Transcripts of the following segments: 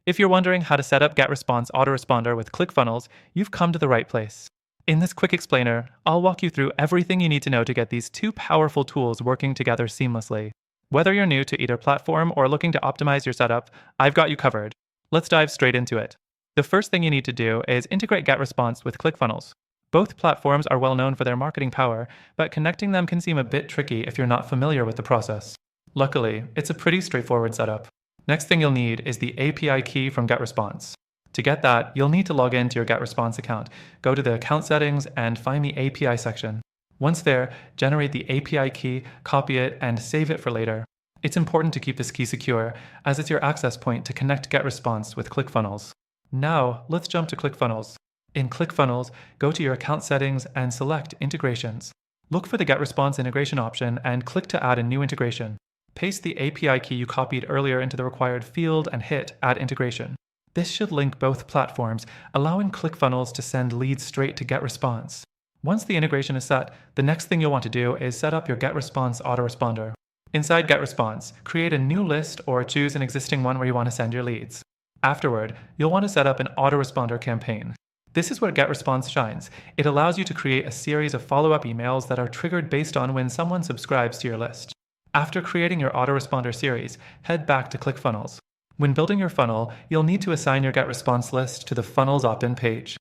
If you're wondering how to set up GetResponse Autoresponder with ClickFunnels, you've come to the right place. In this quick explainer, I'll walk you through everything you need to know to get these two powerful tools working together seamlessly. Whether you're new to either platform or looking to optimize your setup, I've got you covered. Let's dive straight into it. The first thing you need to do is integrate GetResponse with ClickFunnels. Both platforms are well known for their marketing power, but connecting them can seem a bit tricky if you're not familiar with the process. Luckily, it's a pretty straightforward setup. Next thing you'll need is the API key from GetResponse. To get that, you'll need to log into your GetResponse account, go to the account settings, and find the API section. Once there, generate the API key, copy it, and save it for later. It's important to keep this key secure, as it's your access point to connect GetResponse with ClickFunnels. Now, let's jump to ClickFunnels. In ClickFunnels, go to your account settings and select Integrations. Look for the GetResponse integration option and click to add a new integration. Paste the API key you copied earlier into the required field and hit Add Integration. This should link both platforms, allowing ClickFunnels to send leads straight to GetResponse. Once the integration is set, the next thing you'll want to do is set up your GetResponse autoresponder. Inside GetResponse, create a new list or choose an existing one where you want to send your leads. Afterward, you'll want to set up an autoresponder campaign. This is where GetResponse shines. It allows you to create a series of follow-up emails that are triggered based on when someone subscribes to your list. After creating your autoresponder series, head back to ClickFunnels. When building your funnel, you'll need to assign your GetResponse list to the funnel's opt-in page.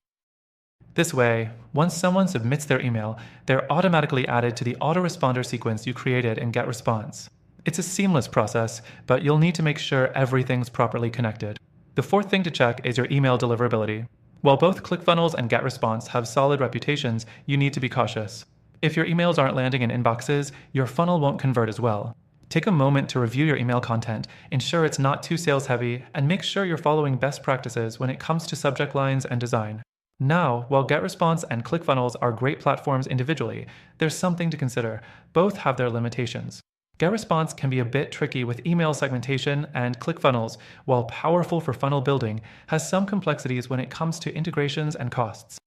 This way, once someone submits their email, they're automatically added to the autoresponder sequence you created in GetResponse. It's a seamless process, but you'll need to make sure everything's properly connected. The fourth thing to check is your email deliverability. While both ClickFunnels and GetResponse have solid reputations, you need to be cautious. If your emails aren't landing in inboxes, your funnel won't convert as well. Take a moment to review your email content, ensure it's not too sales heavy, and make sure you're following best practices when it comes to subject lines and design. Now, while GetResponse and ClickFunnels are great platforms individually, there's something to consider. Both have their limitations. GetResponse can be a bit tricky with email segmentation, and ClickFunnels, while powerful for funnel building, has some complexities when it comes to integrations and costs.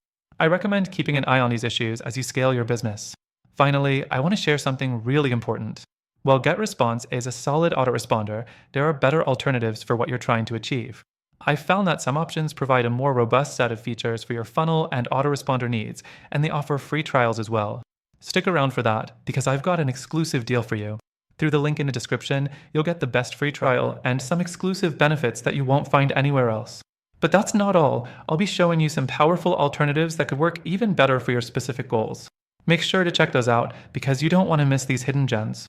I recommend keeping an eye on these issues as you scale your business. Finally, I want to share something really important. While GetResponse is a solid autoresponder, there are better alternatives for what you're trying to achieve. I've found that some options provide a more robust set of features for your funnel and autoresponder needs, and they offer free trials as well. Stick around for that, because I've got an exclusive deal for you. Through the link in the description, you'll get the best free trial and some exclusive benefits that you won't find anywhere else. But that's not all. I'll be showing you some powerful alternatives that could work even better for your specific goals. Make sure to check those out because you don't want to miss these hidden gems.